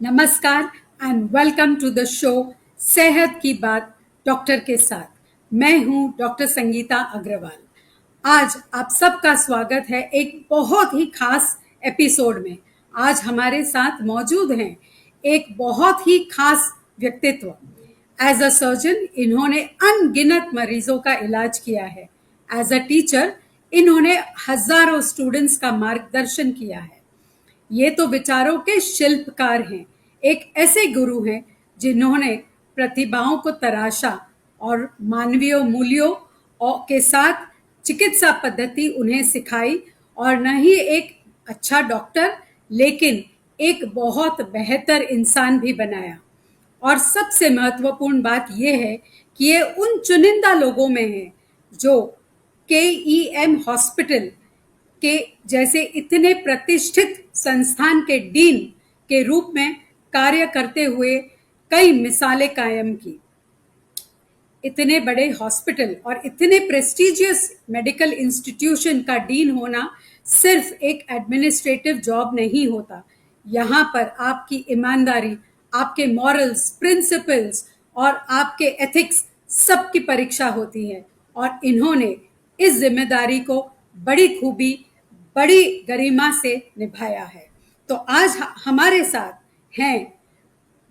नमस्कार and welcome to the show सेहत की बात डॉक्टर के साथ। मैं हूं डॉक्टर संगीता अग्रवाल। आज आप सबका स्वागत है एक बहुत ही खास एपिसोड में। आज हमारे साथ मौजूद हैं एक बहुत ही खास व्यक्तित्व। एज अ सर्जन इन्होंने अनगिनत मरीजों का इलाज किया है। एज अ टीचर इन्होंने हजारों स्टूडेंट्स का मार्गदर्शन किया है। ये तो विचारों के शिल्पकार हैं। एक ऐसे गुरु हैं जिन्होंने प्रतिभाओं को तराशा और मानवीय मूल्यों के साथ चिकित्सा पद्धति उन्हें सिखाई, और न ही एक अच्छा डॉक्टर लेकिन एक बहुत बेहतर इंसान भी बनाया। और सबसे महत्वपूर्ण बात यह है कि ये उन चुनिंदा लोगों में है जो KEM हॉस्पिटल के जैसे इतने प्रतिष्ठित संस्थान के डीन के रूप में कार्य करते हुए कई मिसालें कायम की। इतने बड़े हॉस्पिटल और इतने प्रेस्टिजियस मेडिकल इंस्टीट्यूशन का डीन होना सिर्फ एक एडमिनिस्ट्रेटिव जॉब नहीं होता। यहाँ पर आपकी ईमानदारी, आपके मॉरल्स, प्रिंसिपल्स और आपके एथिक्स सबकी परीक्षा होती है, और इन्होंने इस जिम्मेदारी को बड़ी खूबी, बड़ी गरिमा से निभाया है। तो आज हमारे साथ हैं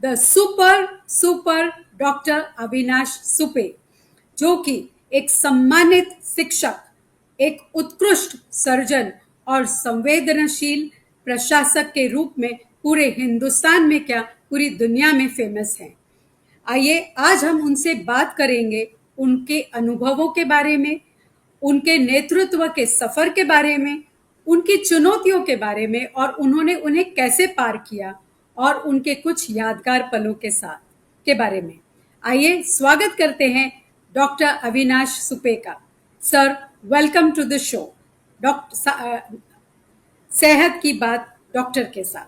the super super doctor Avinash Supe, जो कि एक सम्मानित शिक्षक, एक उत्कृष्ट सर्जन और संवेदनशील प्रशासक के रूप में पूरे हिंदुस्तान में क्या पूरी दुनिया में फेमस हैं। आइए आज हम उनसे बात करेंगे उनके अनुभवों के बारे में, उनके नेतृत्व के सफर के बारे में, उनकी चुनौतियों के बारे में और उन्होंने उन्हें कैसे पार किया, और उनके कुछ यादगार पलों के साथ के बारे में। आइए स्वागत करते हैं डॉक्टर अविनाश सुपे का। Sir, welcome to the show doctor सेहत की बात डॉक्टर के साथ।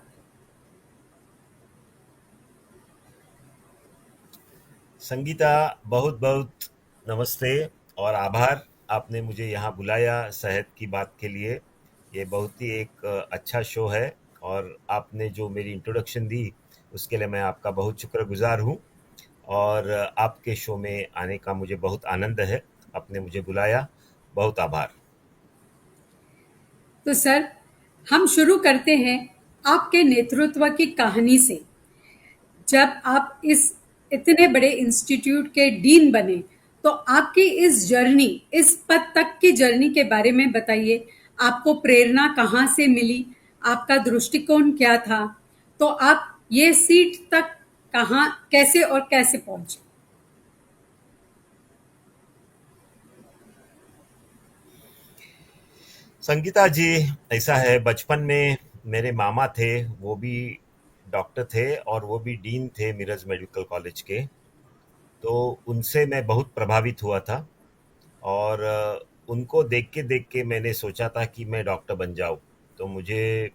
संगीता, बहुत बहुत नमस्ते और आभार। आपने मुझे यहाँ बुलाया सेहत की बात के लिए। ये बहुत ही एक अच्छा शो है, और आपने जो मेरी इंट्रोडक्शन दी उसके लिए मैं आपका बहुत शुक्रगुजार हूँ। और आपके शो में आने का मुझे बहुत आनंद है। आपने मुझे बुलाया, बहुत आभार। तो सर, हम शुरू करते हैं आपके नेतृत्व की कहानी से। जब आप इस इतने बड़े इंस्टीट्यूट के डीन बने, तो आपकी इस जर्नी, इस पद तक की जर्नी के बारे में बताइए। आपको प्रेरणा कहाँ से मिली, आपका दृष्टिकोण क्या था, तो आप ये सीट तक कहाँ, कैसे और कैसे पहुंचे। संगीता जी, ऐसा है, बचपन में मेरे मामा थे, वो भी डॉक्टर थे और वो भी डीन थे मिरज मेडिकल कॉलेज के। तो उनसे मैं बहुत प्रभावित हुआ था, और उनको देख के मैंने सोचा था कि मैं डॉक्टर बन जाऊं। तो मुझे,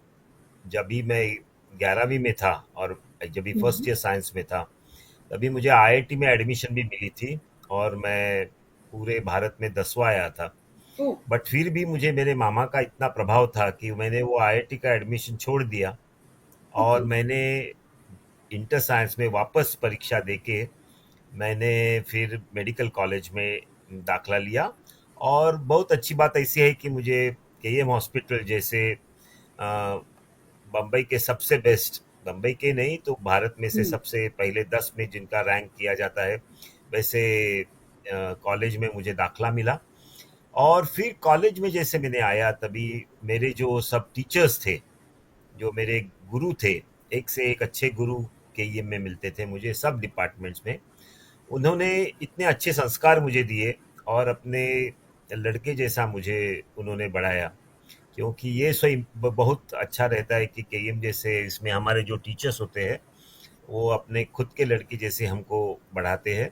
जब भी मैं 11वीं में था और जब भी फर्स्ट ईयर साइंस में था, तभी मुझे आईआईटी में एडमिशन भी मिली थी, और मैं पूरे भारत में 10वां आया था। ओ। बट फिर भी मुझे मेरे मामा का इतना प्रभाव था कि मैंने वो आईआईटी का एडमिशन छोड़ दिया, ओके। और मैंने इंटर साइंस में वापस परीक्षा देके मैंने फिर मेडिकल कॉलेज में दाखला लिया। और बहुत अच्छी बात ऐसी है कि मुझे केएम हॉस्पिटल जैसे बम्बई के सबसे बेस्ट, बम्बई के नहीं तो भारत में से सबसे पहले 10 में जिनका रैंक किया जाता है, वैसे कॉलेज में मुझे दाखला मिला। और फिर कॉलेज में जैसे मैंने आया, तभी मेरे जो सब टीचर्स थे, जो मेरे गुरु थे, एक से एक अच्छे गुरु केईएम में मिलते थे मुझे सब डिपार्टमेंट्स में। उन्होंने इतने अच्छे संस्कार मुझे दिए, और अपने लड़के जैसा मुझे उन्होंने बढ़ाया। क्योंकि ये सही बहुत अच्छा रहता है कि केईएम जैसे इसमें हमारे जो टीचर्स होते हैं, वो अपने खुद के लड़के जैसे हमको बढ़ाते हैं।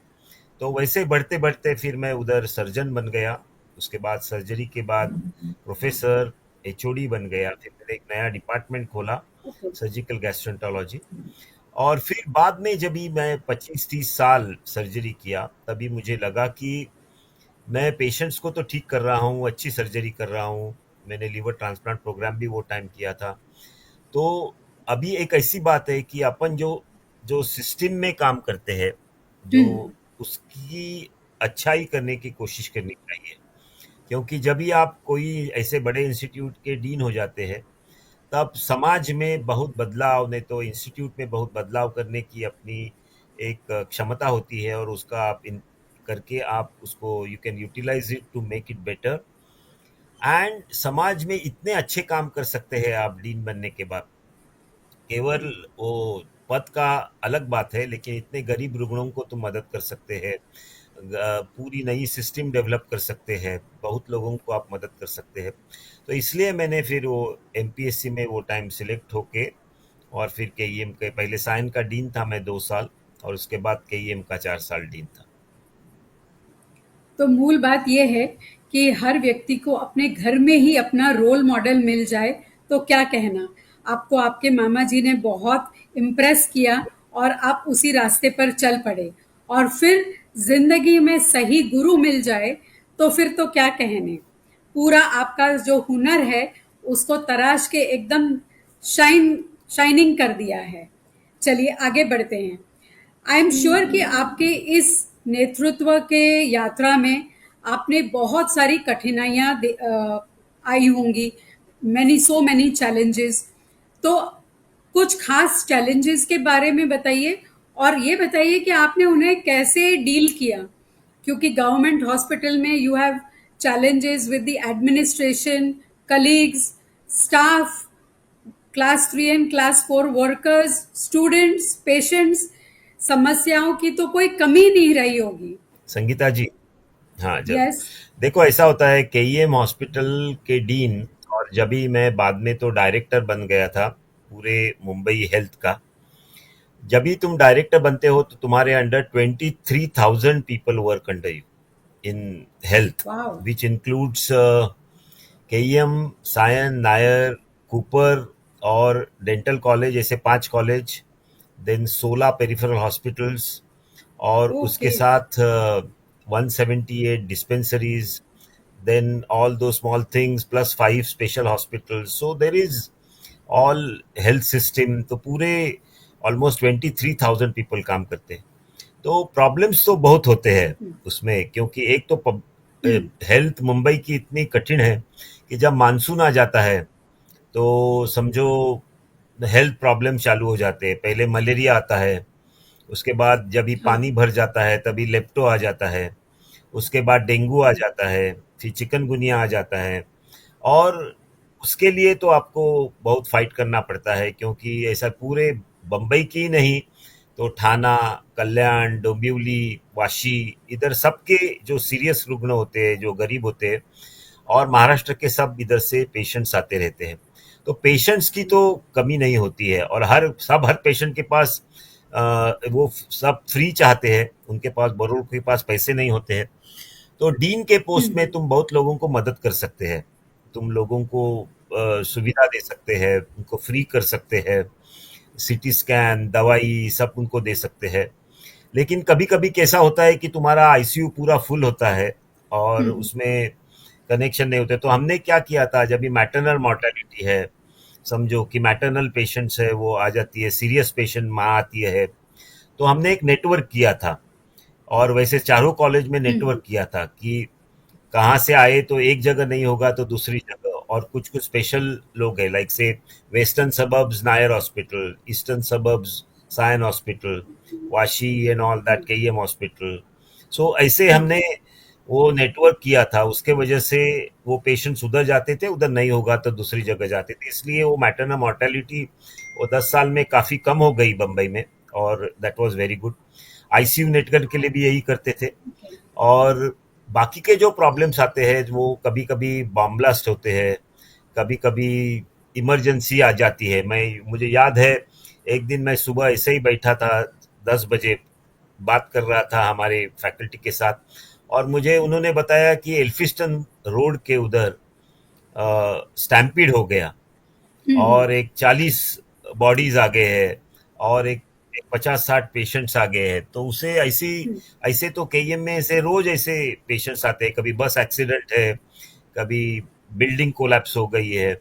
तो वैसे बढ़ते बढ़ते फिर मैं उधर सर्जन बन गया। उसके बाद सर्जरी के बाद प्रोफेसर, एचओडी बन गया। फिर मैंने एक नया डिपार्टमेंट खोला, ओके। Surgical gastroenterology. और फिर बाद में जब भी मैं 25-30 साल सर्जरी किया, तभी मुझे लगा कि मैं पेशेंट्स को तो ठीक कर रहा हूँ, अच्छी सर्जरी कर रहा हूँ। मैंने लीवर ट्रांसप्लांट प्रोग्राम भी वो टाइम किया था। तो अभी एक ऐसी बात है कि अपन जो जो सिस्टम में काम करते हैं, जो हम्म। उसकी अच्छाई करने की कोशिश करनी चाहिए। क्योंकि जब भी आप कोई ऐसे बड़े इंस्टीट्यूट के डीन हो जाते हैं, तब समाज में बहुत बदलाव, नहीं तो इंस्टीट्यूट में बहुत बदलाव करने की अपनी एक क्षमता होती है, और उसका आप इन करके आप उसको you can utilize it to make it better. And समाज में इतने अच्छे काम कर सकते हैं आप डीन बनने के बाद। केवल वो पद का अलग बात है, लेकिन इतने गरीब रुग्णों को तुम मदद कर सकते हैं, पूरी नई सिस्टम डेवलप कर सकते हैं, बहुत लोगों को आप मदद कर सकते हैं। तो इसलिए मैंने फिर वो एमपीएससी में वो टाइम सिलेक्ट होके, और फिर केईएम के पहले साइन का डीन था मैं 2 साल, और उसके बाद केईएम का 4 साल डीन था। तो मूल बात यह है कि हर व्यक्ति को अपने घर में ही अपना रोल मॉडल मिल जाए तो क्या कहना। आपको आपके मामा जी ने बहुत इम्प्रेस किया और आप उसी रास्ते पर चल पड़े, और फिर जिंदगी में सही गुरु मिल जाए तो फिर तो क्या कहने। पूरा आपका जो हुनर है उसको तराश के एकदम शाइनिंग कर दिया है। चलिए आगे बढ़ते हैं। आई एम श्योर कि आपके इस नेतृत्व के यात्रा में आपने बहुत सारी कठिनाइयां आई होंगी, मैनी चैलेंजेस। तो कुछ खास चैलेंजेस के बारे में बताइए, और ये बताइए कि आपने उन्हें कैसे डील किया। क्योंकि गवर्नमेंट हॉस्पिटल में you have challenges with the administration, colleagues, staff, class 3 and class 4 workers, students, patients. समस्याओं की तो कोई कमी नहीं रही होगी। संगीता जी, हाँ जरूर। यस। देखो, ऐसा होता है केईएम हॉस्पिटल के डीन, और जब भी मैं बाद में तो डायरेक्टर बन गया था पूरे मुंबई हेल्थ का। जब भी तुम डायरेक्टर बनते हो तो तुम्हारे under 23,000 people work under you in health, wow. Which includes KEM, Sion, Nair, Cooper और डेंटल कॉलेज, ऐसे 5 कॉलेज, देन 16 पेरिफेरल हॉस्पिटल्स, और उसके ओके। साथ 178 dispensaries, then all those small things plus 5 special hospitals, so there is all health system, तो पूरे almost 23,000 people काम करते हैं। तो प्रॉब्लम्स तो बहुत होते हैं उसमें, क्योंकि एक तो हेल्थ मुंबई की इतनी कठिन है कि जब मानसून आ जाता है तो समझो हेल्थ प्रॉब्लम चालू हो जाते हैं। पहले मलेरिया आता है, उसके बाद जब ही हाँ। पानी भर जाता है तभी लेप्टो आ जाता है, उसके बाद डेंगू आ जाता है, फिर चिकनगुनिया आ जाता है। और उसके लिए तो आपको बहुत फाइट करना पड़ता है, क्योंकि ऐसा पूरे बम्बई की ही नहीं, तो ठाणा, कल्याण, डोंबिवली, वाशी, इधर सबके जो सीरियस रुग्ण होते हैं, जो गरीब होते हैं, और महाराष्ट्र के सब इधर से पेशेंट्स आते रहते हैं। तो पेशेंट्स की तो कमी नहीं होती है, और हर पेशेंट के पास वो सब फ्री चाहते हैं, उनके पास बरोड़ के पास पैसे नहीं होते हैं। तो डीन के पोस्ट में तुम बहुत लोगों को मदद कर सकते हैं, तुम लोगों को सुविधा दे सकते हैं, उनको फ्री कर सकते हैं, सीटी स्कैन, दवाई सब उनको दे सकते हैं। लेकिन कभी कभी कैसा होता है कि तुम्हारा आईसीयू पूरा फुल होता है और उसमें कनेक्शन नहीं होते। तो हमने क्या किया था, जब भी मैटरनल मॉर्टेलिटी है, समझो कि मैटरनल पेशेंट्स है, वो आ जाती है, सीरियस पेशेंट माँ आती है, तो हमने एक नेटवर्क किया था। और वैसे चारों कॉलेज में नेटवर्क किया था कि कहाँ से आए तो एक जगह नहीं होगा तो दूसरी जगह, और कुछ कुछ स्पेशल लोग हैं, लाइक से western suburbs Nair hospital, eastern suburbs Sion hospital, Vashi and all that, KEM hospital. So ऐसे हमने वो नेटवर्क किया था, उसके वजह से वो पेशेंट्स उधर जाते थे, उधर नहीं होगा तो दूसरी जगह जाते थे, इसलिए वो मैटरनल मोर्टेलिटी वो 10 साल में काफी कम हो गई बम्बई में, और that was very good. ICU network के लिए भी यही करते थे। और बाकी के जो प्रॉब्लम्स आते हैं, वो कभी कभी बॉम्ब ब्लास्ट होते हैं, कभी कभी इमरजेंसी आ जाती है। मुझे याद है, एक दिन मैं सुबह ऐसे ही बैठा था 10 बजे, बात कर रहा था हमारे फैकल्टी के साथ, और मुझे उन्होंने बताया कि एल्फिस्टन रोड के उधर स्टैम्पीड हो गया, और एक 40 बॉडीज आ गए हैं, और एक 50-60 पेशेंट्स आ गए हैं। तो उसे ऐसे तो केईएम में ऐसे रोज ऐसे पेशेंट्स आते हैं, कभी बस एक्सीडेंट है, कभी बिल्डिंग कोलैप्स हो गई है।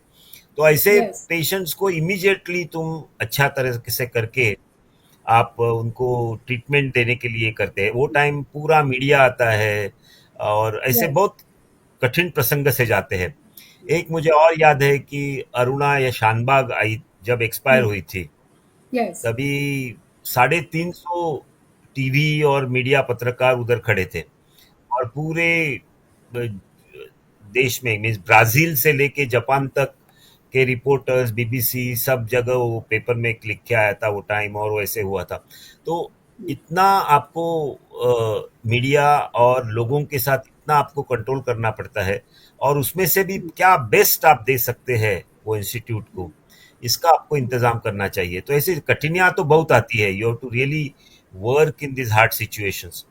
तो ऐसे यस, पेशेंट्स को इमीडिएटली तुम अच्छा तरह से करके आप उनको ट्रीटमेंट देने के लिए करते हैं। वो टाइम पूरा मीडिया आता है और ऐसे यस, बहुत कठिन प्रसंग से जाते हैं। एक मुझे और याद है कि अरुणा या शानबाग आई जब एक्सपायर हुई थी, यस, तभी 350 टीवी और मीडिया पत्रकार उधर खड़े थे और पूरे देश में मीन्स ब्राजील से लेके जापान तक के रिपोर्टर्स, बीबीसी, सब जगह वो पेपर में लिख के आया था वो टाइम, और वैसे हुआ था। तो इतना आपको मीडिया और लोगों के साथ इतना आपको कंट्रोल करना पड़ता है, और उसमें से भी क्या बेस्ट आप दे सकते हैं वो इंस्टीट्यूट को, इसका आपको इंतजाम करना चाहिए। तो ऐसी कठिनाइयां तो बहुत आती है, you have to really work in this hard situations.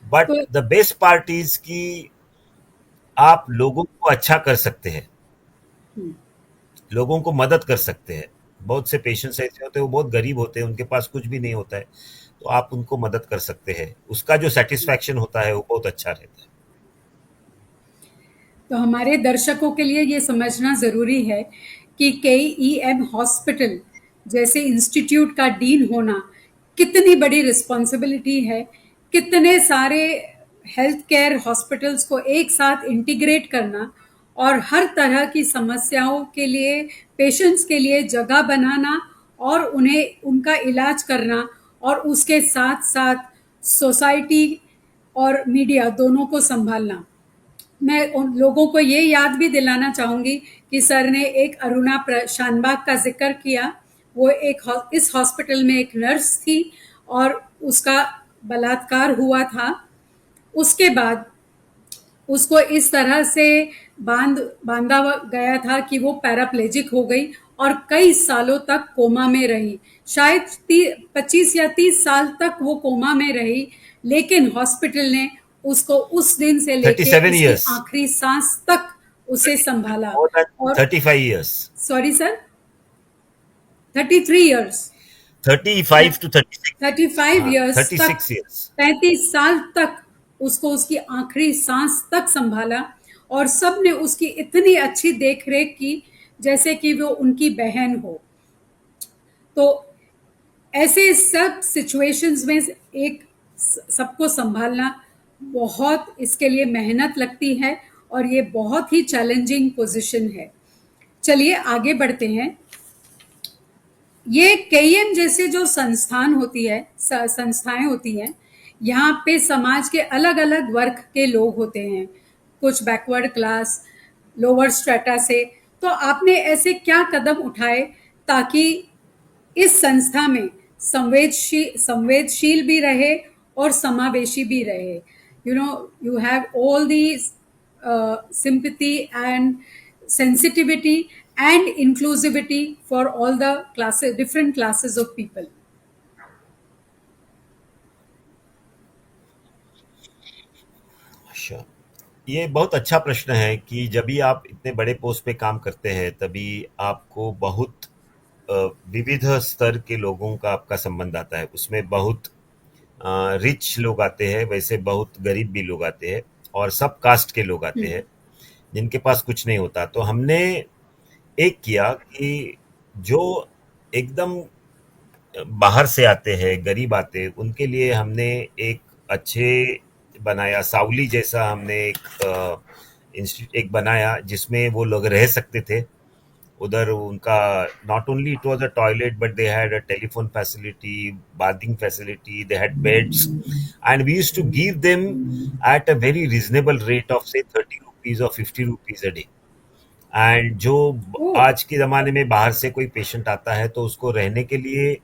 But तो द बेस्ट पार्ट इज कि आप लोगों को अच्छा कर सकते हैं, लोगों को मदद कर सकते हैं। बहुत से पेशेंट्स ऐसे होते हैं, वो बहुत गरीब होते हैं, उनके पास कुछ भी नहीं होता है, तो आप उनको मदद कर सकते हैं। उसका जो सेटिस्फैक्शन होता है वो बहुत अच्छा रहता है। तो हमारे दर्शकों के लिए ये समझना ज़रूरी है कि KEM हॉस्पिटल जैसे इंस्टीट्यूट का डीन होना कितनी बड़ी रिस्पॉन्सिबिलिटी है, कितने सारे हेल्थ केयर हॉस्पिटल्स को एक साथ इंटीग्रेट करना और हर तरह की समस्याओं के लिए, पेशेंट्स के लिए जगह बनाना और उन्हें उनका इलाज करना, और उसके साथ साथ सोसाइटी और मीडिया दोनों को संभालना। मैं उन लोगों को ये याद भी दिलाना चाहूँगी कि सर ने एक अरुणा शानबाग का ज़िक्र किया। वो इस हॉस्पिटल में एक नर्स थी और उसका बलात्कार हुआ था। उसके बाद उसको इस तरह से बांधा गया था कि वो पैराप्लेजिक हो गई और कई सालों तक कोमा में रही। शायद 25 या 30 साल तक वो कोमा में रही, लेकिन हॉस्पिटल ने उसको उस दिन से थर्टी लेके सेवन उसकी ईयर्स आखिरी सांस तक उसे संभाला। मोर देन और 35 years. Sorry sir, 33 years, 35 to 36। 35 years तक, 36 ईयर्स। 35 साल तक उसको उसकी आखिरी सांस तक संभाला, और सब ने उसकी इतनी अच्छी देख रेख की जैसे कि वो उनकी बहन हो। तो ऐसे सब सिचुएशंस में एक सबको संभालना बहुत, इसके लिए मेहनत लगती है और ये बहुत ही चैलेंजिंग पोजीशन है। चलिए आगे बढ़ते हैं। ये केईएम जैसे जो संस्थाएं होती हैं, यहाँ पे समाज के अलग अलग वर्ग के लोग होते हैं, कुछ बैकवर्ड क्लास, लोअर स्ट्रेटा से। तो आपने ऐसे क्या कदम उठाए ताकि इस संस्था में संवेदशील भी रहे और समावेशी भी रहे? You know, you have all the sympathy and sensitivity and inclusivity for all the classes, different classes of people. अच्छा, ये बहुत अच्छा प्रश्न है कि जब भी आप इतने बड़े पोस्ट पे काम करते हैं तभी आपको बहुत अ, विविध स्तर के लोगों का आपका संबंध आता है। उसमें बहुत रिच लोग आते हैं, वैसे बहुत गरीब भी लोग आते हैं, और सब कास्ट के लोग आते हैं जिनके पास कुछ नहीं होता। तो हमने एक किया कि जो एकदम बाहर से आते हैं, गरीब आते हैं, उनके लिए हमने एक अच्छे बनाया, सावली जैसा हमने एक बनाया जिसमें वो लोग रह सकते थे। उधर उनका not only it was a toilet, but they had a telephone facility, bathing facility, they had beds, and we used to give them at a very reasonable rate of से 30 रुपीज और 50 रुपीज अ डे। एंड जो Oh, आज के ज़माने में बाहर से कोई पेशेंट आता है तो उसको रहने के लिए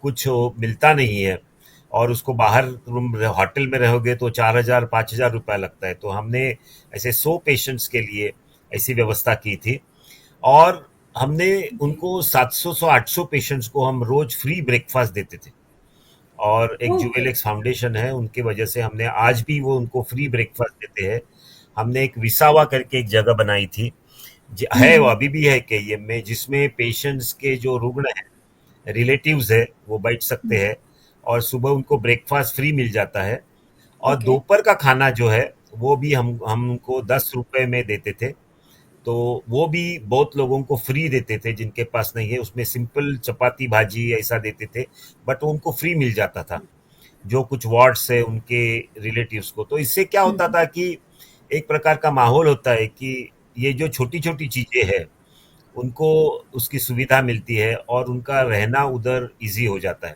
कुछ मिलता नहीं है, और उसको बाहर रूम होटल में रहोगे तो 4,000 5,000 रुपया लगता है। तो हमने ऐसे 100 पेशेंट्स के लिए ऐसी व्यवस्था की थी, और हमने okay. उनको 700 800 पेशेंट्स को हम रोज फ्री ब्रेकफास्ट देते थे। और एक Okay. जुवेलेक्स फाउंडेशन है, उनकी वजह से हमने आज भी वो उनको फ्री ब्रेकफास्ट देते हैं। हमने एक विसावा करके एक जगह बनाई थी, है वो अभी भी है केईएम में, जिसमें पेशेंट्स के जो रुग्ण हैं, रिलेटिव्स है, वो बैठ सकते हैं, और सुबह उनको ब्रेकफास्ट फ्री मिल जाता है। और Okay. दोपहर का खाना जो है वो भी हम उनको 10 रुपए में देते थे। तो वो भी बहुत लोगों को फ्री देते थे जिनके पास नहीं है, उसमें सिंपल चपाती भाजी ऐसा देते थे, बट उनको फ्री मिल जाता था जो कुछ वार्ड्स है उनके रिलेटिव्स को। तो इससे क्या होता था कि एक प्रकार का माहौल होता है कि ये जो छोटी छोटी चीजें हैं उनको उसकी सुविधा मिलती है और उनका रहना उधर इजी हो जाता है।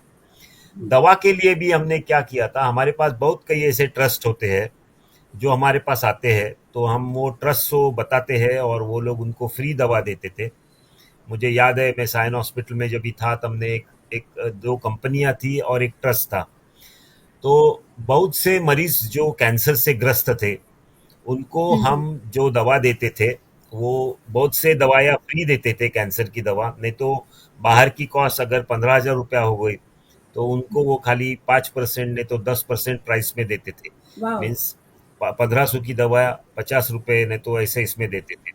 दवा के लिए भी हमने क्या किया था, हमारे पास बहुत कई ऐसे ट्रस्ट होते हैं जो हमारे पास आते हैं, तो हम वो ट्रस्ट को बताते हैं और वो लोग उनको फ्री दवा देते थे। मुझे याद है मैं साइन हॉस्पिटल में जब भी था तब हमने एक दो कंपनियां थी और एक ट्रस्ट था। तो बहुत से मरीज जो कैंसर से ग्रस्त थे उनको हम जो दवा देते थे वो बहुत से दवाइयाँ फ्री देते थे, कैंसर की दवा। नहीं तो बाहर की कॉस्ट अगर 15,000 रुपया हो गई तो उनको वो खाली 5% नहीं तो 10% प्राइस में देते थे। वाह। मीन्स 1500 की दवा 50 रुपए नहीं तो ऐसे इसमें देते थे।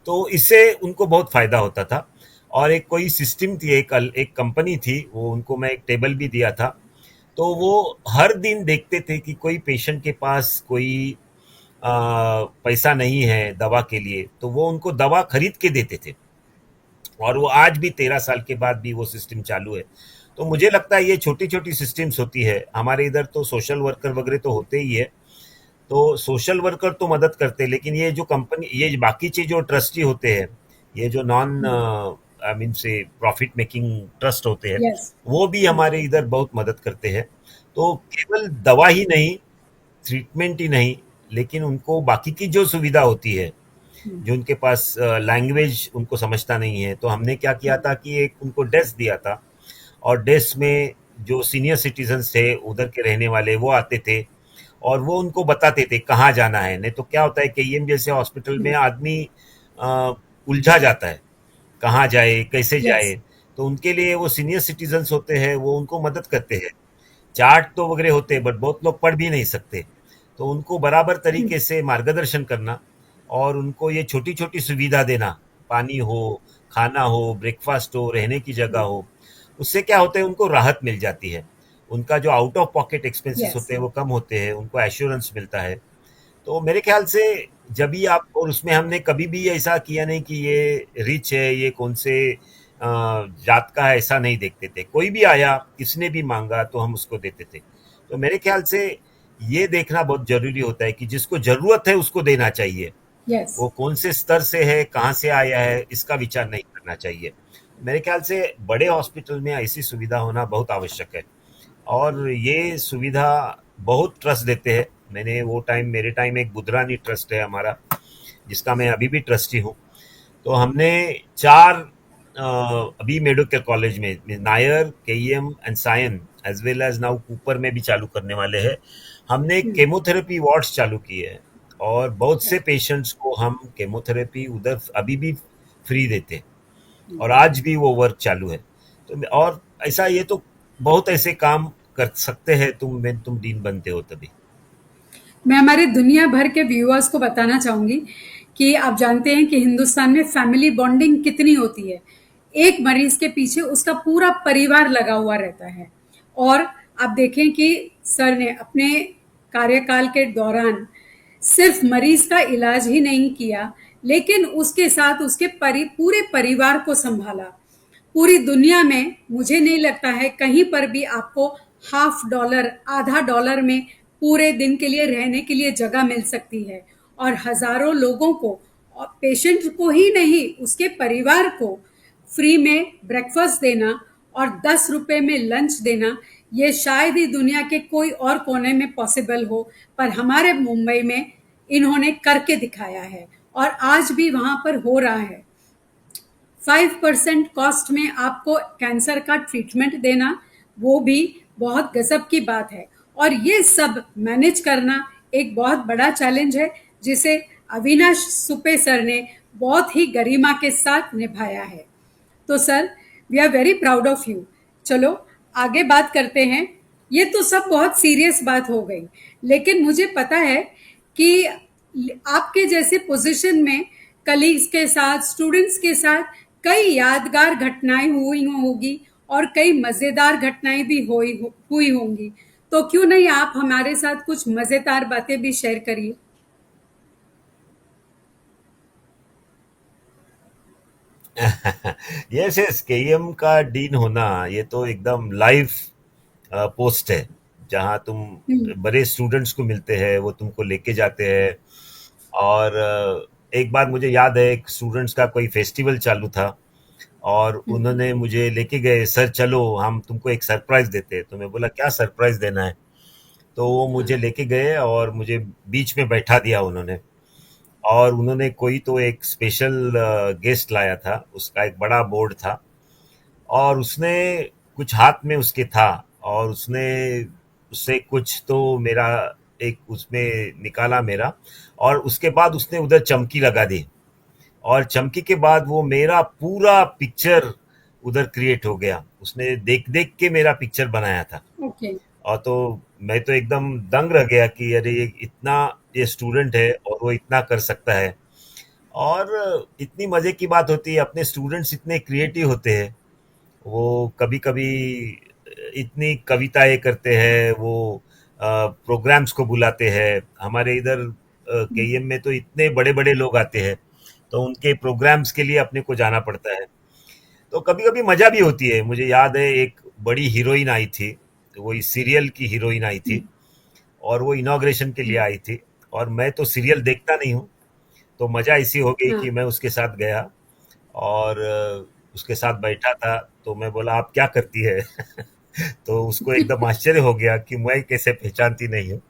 तो इससे उनको बहुत फायदा होता था। और एक कोई सिस्टम थी, एक कंपनी थी, वो उनको मैं एक टेबल भी दिया था। तो वो हर दिन देखते थे कि कोई पेशेंट के पास कोई पैसा नहीं है दवा के लिए, तो वो उनको दवा खरीद के देते थे। और वो आज भी 13 साल के बाद भी वो सिस्टम चालू है। तो मुझे लगता है ये छोटी छोटी सिस्टम्स होती है हमारे इधर। तो सोशल वर्कर वगैरह तो होते ही है, तो सोशल वर्कर तो मदद करते हैं, लेकिन ये जो कंपनी, ये बाकी चीज जो ट्रस्टी होते हैं, ये जो नॉन आई मीन से प्रॉफिट मेकिंग ट्रस्ट होते हैं, यस। वो भी हमारे इधर बहुत मदद करते हैं। तो केवल दवा ही नहीं, ट्रीटमेंट ही नहीं, लेकिन उनको बाकी की जो सुविधा होती है, जो उनके पास लैंग्वेज उनको समझता नहीं है, तो हमने क्या किया था कि एक उनको डेस्क दिया था। और डेस्क में जो सीनियर सिटीजन्स थे उधर के रहने वाले वो आते थे और वो उनको बताते थे कहाँ जाना है। नहीं तो क्या होता है केईएम जैसे हॉस्पिटल में आदमी उलझा जाता है, कहाँ जाए कैसे यस। जाए। तो उनके लिए वो सीनियर सिटीजन्स होते हैं, वो उनको मदद करते हैं। चार्ट तो वगैरह होते हैं बट बहुत लोग पढ़ भी नहीं सकते, तो उनको बराबर तरीके से मार्गदर्शन करना और उनको ये छोटी छोटी सुविधा देना, पानी हो, खाना हो, ब्रेकफास्ट हो, रहने की जगह हो, उससे क्या होता है उनको राहत मिल जाती है। उनका जो out of pocket expenses yes. होते हैं वो कम होते हैं, उनको एश्योरेंस मिलता है। तो मेरे ख्याल से जब भी आप, और उसमें हमने कभी भी ऐसा किया नहीं कि ये रिच है, ये कौन से जात का है, ऐसा नहीं देखते थे। कोई भी आया, किसने भी मांगा तो हम उसको देते थे। तो मेरे ख्याल से ये देखना बहुत जरूरी होता है कि जिसको जरूरत है उसको देना चाहिए। यस। वो कौन से स्तर से है, कहाँ से आया है, इसका विचार नहीं करना चाहिए। मेरे ख्याल से बड़े हॉस्पिटल में ऐसी सुविधा होना बहुत आवश्यक है। और ये सुविधा बहुत ट्रस्ट देते हैं। मैंने वो टाइम, मेरे टाइम एक बुधरानी ट्रस्ट है हमारा, जिसका मैं अभी भी ट्रस्टी हूँ। तो हमने चार अभी मेडिकल कॉलेज में Nair, KEM and Sion as well as now Cooper में भी चालू करने वाले हैं। हमने केमोथेरेपी वार्ड्स चालू किए हैं और बहुत से पेशेंट्स को हम केमोथेरेपी उधर अभी भी फ्री देते हैं और आज भी वो वर्क चालू है। तो और ऐसा, ये तो बहुत ऐसे काम कर सकते हैं तुम डीन बनते हो तभी। मैं हमारे दुनिया भर के व्यूअर्स को बताना चाहूंगी कि आप जानते हैं कि हिंदुस्तान में फैमिली बॉन्डिंग कितनी होती है। एक मरीज के पीछे उसका पूरा परिवार लगा हुआ रहता है। और आप देखें कि सर ने अपने कार्यकाल के दौरान सिर्फ मरीज का इलाज ही नहीं किया, लेकिन उसके साथ उसके पूरे परिवार को संभाला। पूरी दुनिया में मुझे नहीं लगता है कहीं पर भी आपको $1/2, $0.50 में पूरे दिन के लिए रहने के लिए जगह मिल सकती है। और हजारों लोगों को, और पेशेंट को ही नहीं उसके परिवार को फ्री में ब्रेकफास्ट देना और ₹10 में लंच देना, ये शायद ही दुनिया के कोई और कोने में पॉसिबल हो, पर हमारे मुंबई में इन्होंने करके दिखाया है और आज भी वहां पर हो रहा है। 5% कॉस्ट में आपको कैंसर का ट्रीटमेंट देना, वो भी बहुत गजब की बात है। और ये सब मैनेज करना एक बहुत बड़ा चैलेंज है, जिसे अविनाश सुपे सर ने बहुत ही गरिमा के साथ निभाया है। तो sir, we are very proud of you. चलो आगे बात करते हैं। ये तो सब बहुत सीरियस बात हो गई, लेकिन मुझे पता है कि आपके जैसे पोजीशन में कलीग्स के साथ, स्टूडेंट्स के साथ कई यादगार घटनाएं हुई होगी और कई मजेदार घटनाएं भी हुई होंगी। तो क्यों नहीं आप हमारे साथ कुछ मजेदार बातें भी शेयर करिए। यस यस, केईएम का डीन होना ये तो एकदम लाइव पोस्ट है, जहाँ तुम हम्म, बड़े स्टूडेंट्स को मिलते हैं, वो तुमको लेके जाते हैं। और एक बार मुझे याद है, एक स्टूडेंट्स का कोई फेस्टिवल चालू था और हम्म, उन्होंने मुझे लेके गए, सर चलो हम तुमको एक सरप्राइज देते हैं। तो मैं बोला क्या सरप्राइज देना है? तो वो मुझे हाँ, लेके गए और मुझे बीच में बैठा दिया उन्होंने। और उन्होंने कोई तो एक स्पेशल गेस्ट लाया था, उसका एक बड़ा बोर्ड था और उसने कुछ हाथ में उसके था, और उसने उससे कुछ तो मेरा एक उसमें निकाला मेरा, और उसके बाद उसने उधर चमकी लगा दी। और चमकी के बाद वो मेरा पूरा पिक्चर उधर क्रिएट हो गया, उसने देख देख के मेरा पिक्चर बनाया था। ओके, और तो मैं तो एकदम दंग रह गया कि अरे ये इतना, ये स्टूडेंट है और वो इतना कर सकता है। और इतनी मजे की बात होती है, अपने स्टूडेंट्स इतने क्रिएटिव होते हैं। वो कभी कभी इतनी कविताएं करते हैं, वो प्रोग्राम्स को बुलाते हैं। हमारे इधर केईएम में तो इतने बड़े बड़े लोग आते हैं, तो उनके प्रोग्राम्स के लिए अपने को जाना पड़ता है। तो कभी कभी मजा भी होती है। मुझे याद है एक बड़ी हीरोइन आई थी, तो वही सीरियल की हीरोइन आई थी, और वो इनॉग्रेशन के लिए हम्म, आई थी। और मैं तो सीरियल देखता नहीं हूँ, तो मजा ऐसी हो गई हाँ, कि मैं उसके साथ गया और उसके साथ बैठा था। तो मैं बोला आप क्या करती है? तो उसको एकदम आश्चर्य हो गया कि मैं कैसे पहचानती नहीं हूँ।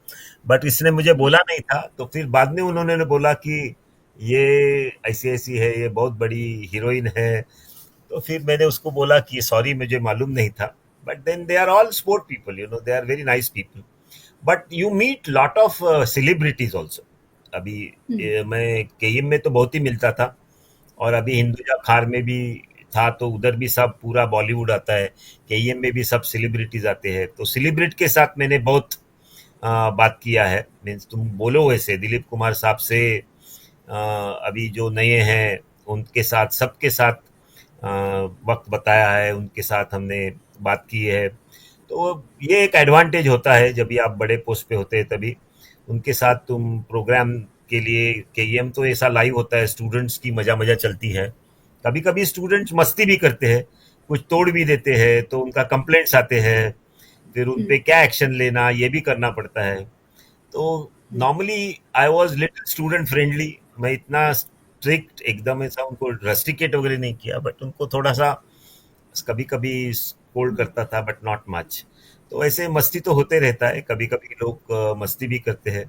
बट इसने मुझे बोला नहीं था, तो फिर बाद में उन्होंने बोला कि ये ऐसी ऐसी है, ये बहुत बड़ी हीरोइन है। तो फिर मैंने उसको बोला कि सॉरी मुझे मालूम नहीं था। But then they are all sport people, you know, they are very nice people. But you meet lot of celebrities also. अभी हम्म, मैं केईएम में तो बहुत ही मिलता था, और अभी हिंदुजा खार में भी था, तो उधर भी सब पूरा बॉलीवुड आता है। केईएम में भी सब सेलिब्रिटीज आते हैं, तो सेलिब्रिटी के साथ मैंने बहुत बात किया है। मीन्स तुम बोलो वैसे दिलीप कुमार साहब से, अभी जो नए हैं उनके साथ, सबके साथ अ, वक्त बताया है, उनके साथ हमने बात की है। तो ये एक एडवांटेज होता है जब भी आप बड़े पोस्ट पे होते हैं, तभी उनके साथ तुम प्रोग्राम के लिए। केईएम तो ऐसा लाइव होता है, स्टूडेंट्स की मजा मजा चलती है। कभी कभी स्टूडेंट्स मस्ती भी करते हैं, कुछ तोड़ भी देते हैं, तो उनका कंप्लेंट्स आते हैं, फिर उन पे हम्म, क्या एक्शन लेना ये भी करना पड़ता है। तो hmm, normally I was little student friendly. मैं इतना स्ट्रिक्ट एकदम ऐसा उनको रस्टिकेट वगैरह नहीं किया, बट उनको थोड़ा सा कभी कभी स्कोल्ड करता था, बट नॉट मच। तो ऐसे मस्ती तो होते रहता है, कभी कभी लोग मस्ती भी करते हैं।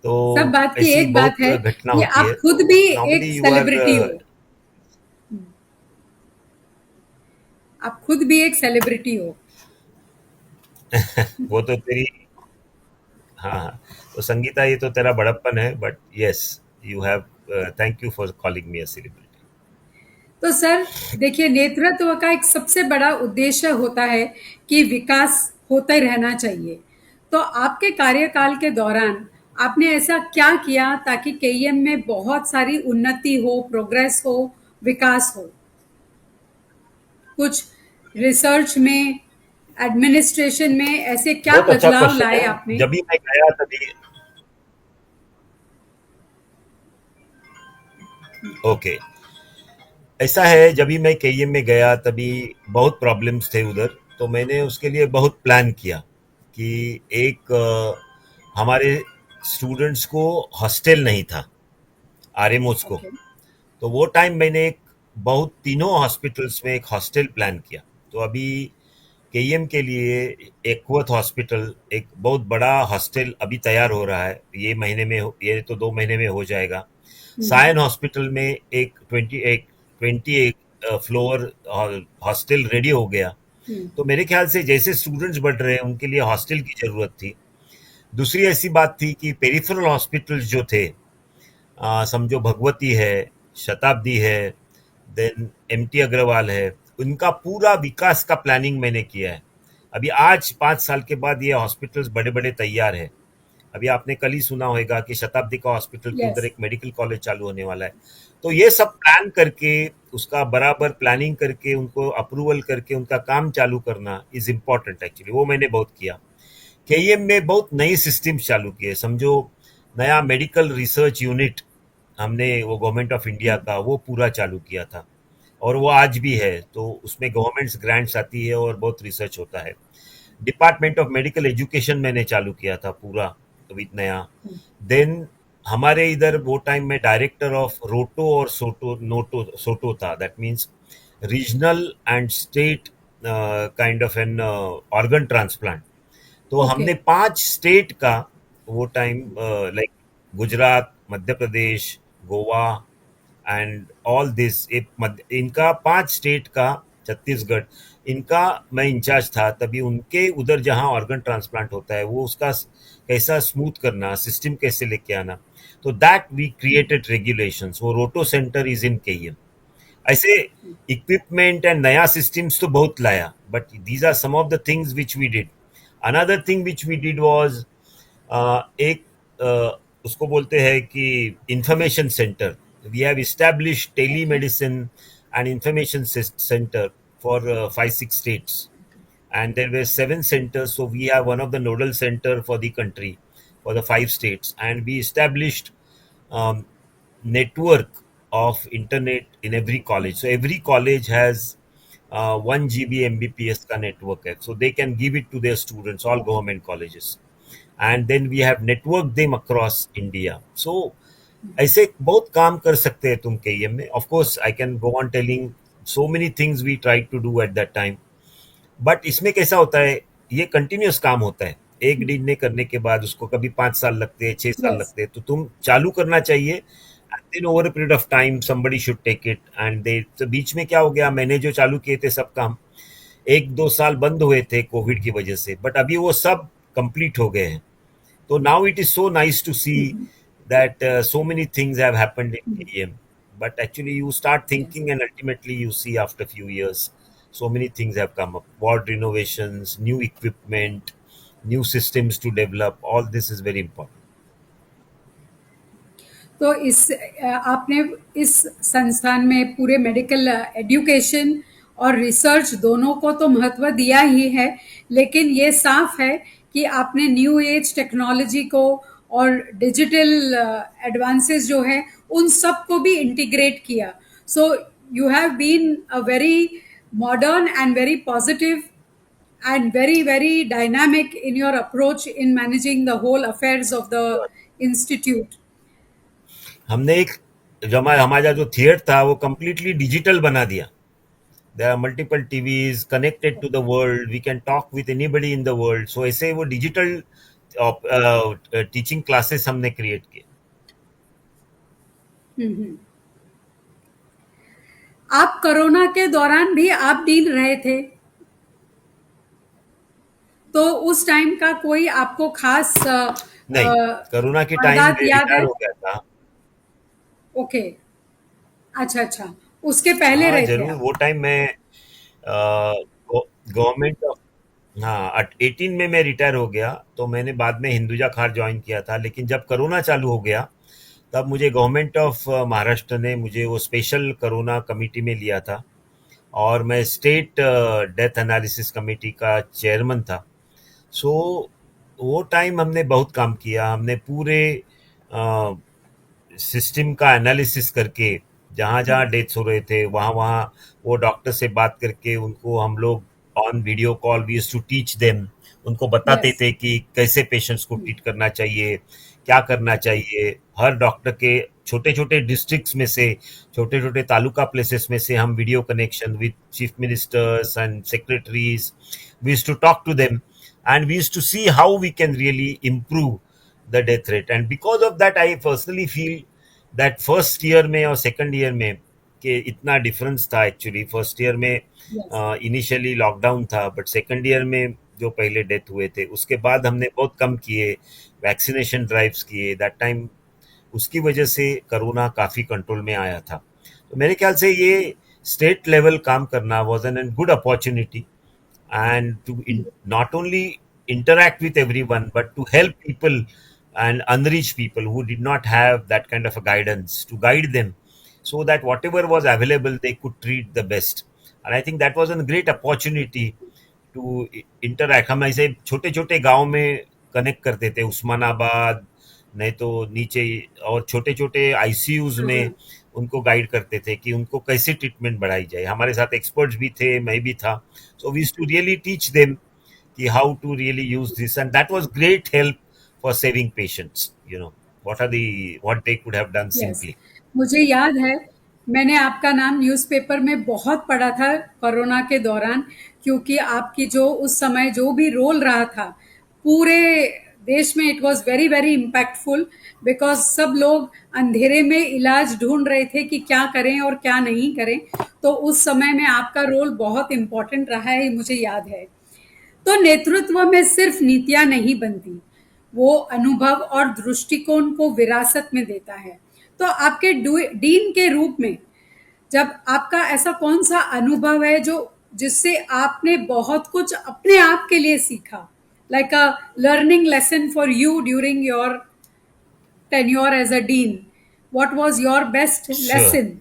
तो सब बात की ऐसी एक बात बहुत है घटना कि होती है। आप खुद तो भी एक नॉर्मली यू आर, सेलिब्रिटी हो। हम्म, आप खुद भी एक सेलिब्रिटी हो। वो तो तेरी, हाँ हाँ, तो संगीता ये तो तेरा बड़प्पन है, but yes, you have, thank you for calling me a celebrity. तो सर, देखिए, नेतृत्व का एक सबसे बड़ा उद्देश्य होता है कि विकास होते रहना चाहिए। तो आपके कार्यकाल के दौरान आपने ऐसा क्या किया ताकि केईएम में बहुत सारी उन्नति हो, प्रोग्रेस हो, विकास हो? कुछ रिसर्च में, एडमिनिस्ट्रेशन में ऐसे क्या बहुत अच्छा बदलाव क्वेश्चन लाए है। आपने? जब भी मैं गया तभी, ओके, ऐसा है, जब भी मैं केईएम में गया तभी बहुत प्रॉब्लम्स थे उधर। तो मैंने उसके लिए बहुत प्लान किया कि एक हमारे स्टूडेंट्स को हॉस्टल नहीं था, आरएमओस को। ओके, तो वो टाइम मैंने एक बहुत तीनों हॉस्पिटल्स में एक हॉस्टल प्लान किया। तो अभी केईएम के लिए एकवत हॉस्पिटल, एक बहुत बड़ा हॉस्टल अभी तैयार हो रहा है, ये महीने में ये तो 2 महीने में हो जाएगा। सायन हॉस्पिटल में एक 28 फ्लोर हॉस्टल रेडी हो गया। तो मेरे ख्याल से जैसे स्टूडेंट्स बढ़ रहे हैं उनके लिए हॉस्टल की जरूरत थी। दूसरी ऐसी बात थी कि पेरिफेरल हॉस्पिटल्स जो थे, समझो भगवती है, शताब्दी है, देन एमटी अग्रवाल है, उनका पूरा विकास का प्लानिंग मैंने किया है। अभी आज 5 साल के बाद ये हॉस्पिटल्स बड़े बड़े तैयार है। अभी आपने कल ही सुना होगा कि शताब्दी का हॉस्पिटल के उधर यस, एक मेडिकल कॉलेज चालू होने वाला है। तो ये सब प्लान करके, उसका बराबर प्लानिंग करके, उनको अप्रूवल करके उनका काम चालू करना इज इम्पोर्टेंट एक्चुअली, वो मैंने बहुत किया। केईएम में बहुत नई सिस्टम चालू किए, समझो नया मेडिकल रिसर्च यूनिट हमने वो गवर्नमेंट ऑफ इंडिया का वो पूरा चालू किया था। और वो आज भी है, तो उसमें गवर्नमेंट्स ग्रांट्स आती है और बहुत रिसर्च होता है। डिपार्टमेंट ऑफ मेडिकल एजुकेशन मैंने चालू किया था पूरा विद नया। देन हमारे इधर वो टाइम में डायरेक्टर ऑफ रोटो और सोटो नोटो सोटो था, that means regional and state kind of an organ transplant. तो ओके। हमने 5 स्टेट का वो time, like Gujarat, Madhya Pradesh, Goa and all this, इनका 5 स्टेट का, छत्तीसगढ़, इनका मैं इंचार्ज था तभी। उनके उधर जहां ऑर्गन ट्रांसप्लांट होता है वो उसका कैसा स्मूथ करना, सिस्टम कैसे लेके आना, तो दैट वी क्रिएटेड रेगुलेशंस। वो roto centre is in KM. ऐसे इक्विपमेंट एंड नया सिस्टम्स तो बहुत लाया, but these are some of the things which we did. Another thing which we did was, एक उसको बोलते हैं कि information centre. We have establish tele medicine and information centre for 5-6 states, and there were 7 centers, so we have one of the nodal center for the country for the 5 states, and we established um, network of internet in every college. So every college has 1 GB Mbps का network है, so they can give it to their students, all government colleges, and then we have networked them across India. So ऐसे बहुत काम कर सकते हैं तुम KM में। Of course I can go on telling so many things we try to do at that time, but इसमें कैसा होता है, ये कंटिन्यूअस काम होता है। एक दिन ने करने के बाद उसको कभी 5 साल लगते हैं, 6 साल यस। लगते हैं, तो तुम चालू करना चाहिए, and then over a period of time somebody should take it. And they, तो बीच में क्या हो गया, मैंने जो चालू किए थे सब काम 1-2 साल बंद हुए थे कोविड की वजह से, बट अभी वो सब कंप्लीट हो गए हैं। So now it is so nice to see that so many things have happened in KEM. But actually, you start yes. thinking, and ultimately, you see after few years, so many things have come up. Ward renovations, new equipment, new systems to develop. All this is very important. तो आपने इस संस्थान में पूरे medical education और research दोनों को तो महत्व दिया ही है, लेकिन ये साफ है कि आपने न्यू एज टेक्नोलॉजी को और डिजिटल एडवांसेस जो है उन सब को भी इंटीग्रेट किया। So you have been a very modern and very positive and very dynamic in your approach in managing the whole affairs of the institute. हमने एक, जो हमारा जो थिएटर था वो completely डिजिटल बना दिया। There are multiple TVs connected to the world. We can talk with anybody in the world. So ऐसे वो डिजिटल टीचिंग क्लासेस हमने क्रिएट किए। आप कोरोना के दौरान भी आप डील रहे थे, तो उस टाइम का कोई आपको खास नहीं, कोरोना के टाइम वारदात में याद रिटायर है? हो गया था। ओके। अच्छा अच्छा, उसके पहले हाँ रहे थे जरूर, आप? वो टाइम में गवर्नमेंट, हाँ 18 में मैं रिटायर हो गया, तो मैंने बाद में हिंदुजा खार ज्वाइन किया था। लेकिन जब कोरोना चालू हो गया तब मुझे गवर्नमेंट ऑफ महाराष्ट्र ने मुझे वो स्पेशल कोरोना कमेटी में लिया था, और मैं स्टेट डेथ एनालिसिस कमेटी का चेयरमैन था। सो वो टाइम हमने बहुत काम किया। हमने पूरे सिस्टम का एनालिसिस करके जहाँ जहाँ डेथ्स हो रहे थे वहाँ वहाँ वो डॉक्टर से बात करके उनको हम लोग on video call we used to teach them, उनको बताते यस। थे कि कैसे पेशेंट्स को ट्रीट करना चाहिए, क्या करना चाहिए। हर डॉक्टर के छोटे छोटे डिस्ट्रिक्ट्स में से, छोटे छोटे तालुका प्लेसेस में से हम video connection with chief ministers and secretaries, we used to talk to them, and we used to see how we can really improve the death rate. And because of that I personally feel that first year में और second year में कि इतना difference था। Actually first year में yes. Initially lockdown था, but second year में जो पहले डेथ हुए थे उसके बाद हमने बहुत कम किए, वैक्सीनेशन ड्राइव्स किए दैट टाइम। उसकी वजह से कोरोना काफ़ी कंट्रोल में आया था। तो मेरे ख्याल से ये स्टेट लेवल काम करना was an good opportunity, and to not only interact with everyone but to help people and unreached people who did not have that kind of a guidance, to guide them so that whatever was available they could treat the best. And I think that was a great opportunity to interact. हम ऐसे छोटे छोटे गांव में connect करते थे, उस्मानाबाद नहीं तो नीचे, और छोटे छोटे आईसीयूज में उनको गाइड करते थे कि उनको कैसे ट्रीटमेंट बढ़ाई जाए। हमारे साथ एक्सपर्ट्स भी थे, मैं भी था। So we to really teach them कि how to really use this, and that was great help for saving patients, you know, what they could have done yes, simply. मुझे याद है, मैंने आपका नाम न्यूज़पेपर में बहुत पढ़ा था कोरोना के दौरान, क्योंकि आपकी जो उस समय जो भी रोल रहा था पूरे देश में, it was very very impactful, because सब लोग अंधेरे में इलाज ढूंढ रहे थे कि क्या करें और क्या नहीं करें। तो उस समय में आपका रोल बहुत इम्पोर्टेंट रहा है, मुझे याद है। तो नेतृत्व में सिर्फ नीतियां नहीं बनती, वो अनुभव और दृष्टिकोण को विरासत में देता है। तो आपके डीन के रूप में, जब आपका ऐसा कौन सा अनुभव है जो जिससे आपने बहुत कुछ अपने आप के लिए सीखा, like a learning lesson for you during your tenure as a dean, what was your best Sure. Lesson?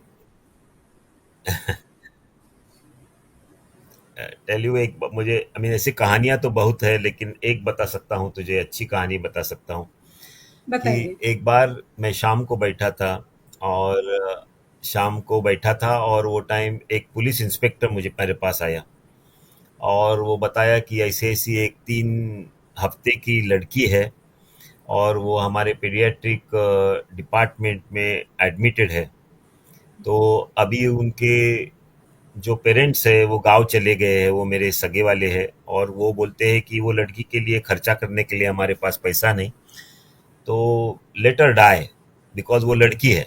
Tell you, एक मुझे आई मीन ऐसी कहानियां तो बहुत है, लेकिन एक बता सकता हूँ तुझे, अच्छी कहानी बता सकता हूँ कि बताइए। एक बार मैं शाम को बैठा था, और शाम को बैठा था और वो टाइम एक पुलिस इंस्पेक्टर मुझे मेरे पास आया, और वो बताया कि ऐसी ऐसी एक 3 हफ्ते की लड़की है, और वो हमारे पीडियाट्रिक डिपार्टमेंट में एडमिटेड है। तो अभी उनके जो पेरेंट्स है वो गांव चले गए हैं, वो मेरे सगे वाले हैं, और वो बोलते हैं कि वो लड़की के लिए खर्चा करने के लिए हमारे पास पैसा नहीं, तो लेट हर डाई, बिकॉज वो लड़की है।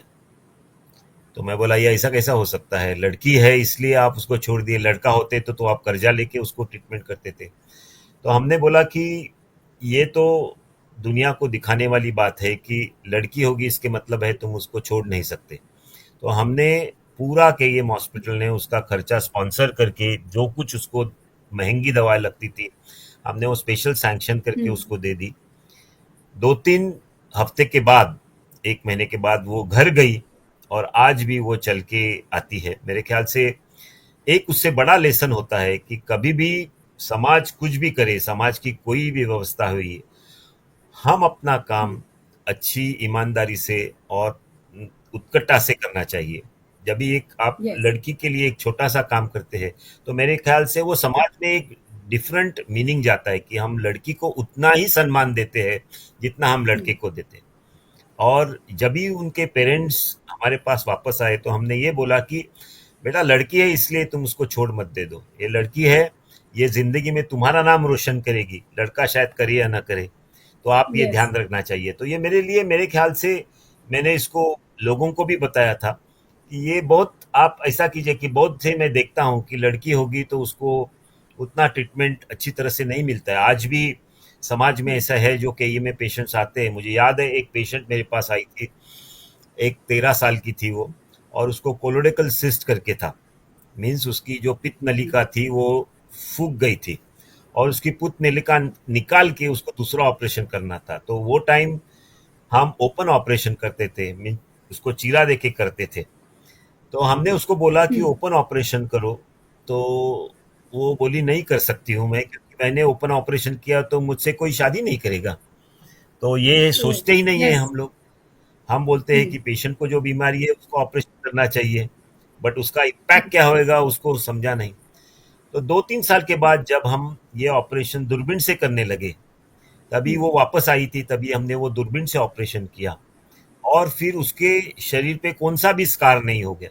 तो मैं बोला, ये ऐसा कैसा हो सकता है, लड़की है इसलिए आप उसको छोड़ दिए, लड़का होते तो आप कर्जा लेके उसको ट्रीटमेंट करते थे। तो हमने बोला कि ये तो दुनिया को दिखाने वाली बात है कि लड़की होगी इसके मतलब है तुम उसको छोड़ नहीं सकते। तो हमने पूरा केईएम हॉस्पिटल ने उसका खर्चा स्पॉन्सर करके, जो कुछ उसको महंगी दवाई लगती थी हमने वो स्पेशल सैंक्शन करके हम्म। उसको दे दी। 2-3 हफ्ते के बाद, 1 महीने के बाद वो घर गई, और आज भी वो चल के आती है। मेरे ख्याल से एक उससे बड़ा लेसन होता है कि कभी भी समाज कुछ भी करे, समाज की कोई भी व्यवस्था हुई, हम अपना काम अच्छी ईमानदारी से और उत्कटता से करना चाहिए। जब भी एक आप यस। लड़की के लिए एक छोटा सा काम करते हैं, तो मेरे ख्याल से वो समाज में एक डिफरेंट मीनिंग जाता है कि हम लड़की को उतना ही सम्मान देते हैं जितना हम लड़के को देते हैं। और जब भी उनके पेरेंट्स हमारे पास वापस आए, तो हमने ये बोला कि बेटा, लड़की है इसलिए तुम उसको छोड़ मत दे दो, ये लड़की है, ये जिंदगी में तुम्हारा नाम रोशन करेगी, लड़का शायद करे या ना करे, तो आप ये यस। ध्यान रखना चाहिए। तो ये मेरे लिए, मेरे ख्याल से मैंने इसको लोगों को भी बताया था कि ये बहुत आप ऐसा कीजिए कि बहुत से मैं देखता हूँ कि लड़की होगी तो उसको उतना ट्रीटमेंट अच्छी तरह से नहीं मिलता है। आज भी समाज में ऐसा है, जो कई में पेशेंट्स आते हैं। मुझे याद है एक पेशेंट मेरे पास आई थी, एक 13 साल की थी वो, और उसको कोलोरेक्टल सिस्ट करके था, मीन्स उसकी जो पित्त नलिका थी वो फूक गई थी, और उसकी पित्त नलिका निकाल के उसको दूसरा ऑपरेशन करना था। तो वो टाइम हम ओपन ऑपरेशन करते थे, मीन उसको चीरा देके करते थे। तो हमने उसको बोला कि हम्म। ओपन ऑपरेशन करो, तो वो बोली नहीं कर सकती हूँ मैं, क्योंकि मैंने ओपन ऑपरेशन किया तो मुझसे कोई शादी नहीं करेगा। तो ये सोचते ही नहीं है यस। हम लोग। हम बोलते हैं कि हम्म। पेशेंट को जो बीमारी है उसको ऑपरेशन करना चाहिए, बट उसका इम्पैक्ट क्या होएगा उसको समझा नहीं। तो 2-3 साल के बाद जब हम ये ऑपरेशन दूरबीन से करने लगे, तभी वो वापस आई थी, तभी हमने वो दूरबीन से ऑपरेशन किया, और फिर उसके शरीर पे कौन सा भी स्कार नहीं हो गया।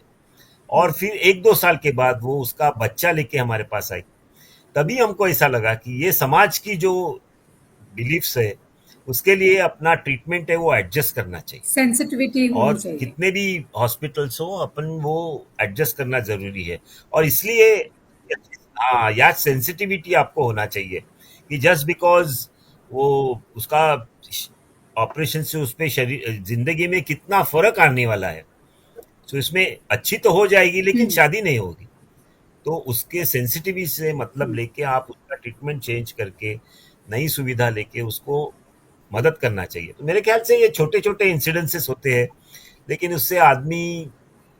और फिर 1-2 साल के बाद वो उसका बच्चा लेके हमारे पास आई। तभी हमको ऐसा लगा कि ये समाज की जो बिलीफ्स है, उसके लिए अपना ट्रीटमेंट है वो एडजस्ट करना चाहिए। सेंसिटिविटी होनी और चाहिए। कितने भी हॉस्पिटल्स हो, अपन वो एडजस्ट करना जरूरी है। और इसलिए हाँ, या सेंसिटिविटी आपको होना चाहिए कि जस्ट बिकॉज वो उसका ऑपरेशन से उस पे शरीर जिंदगी में कितना फर्क आने वाला है। तो इसमें अच्छी तो हो जाएगी लेकिन हम्म। शादी नहीं होगी। तो उसके सेंसिटिविटी से मतलब लेके आप उसका ट्रीटमेंट चेंज करके, नई सुविधा लेके उसको मदद करना चाहिए। तो मेरे ख्याल से ये छोटे छोटे इंसिडेंसेस होते हैं, लेकिन उससे आदमी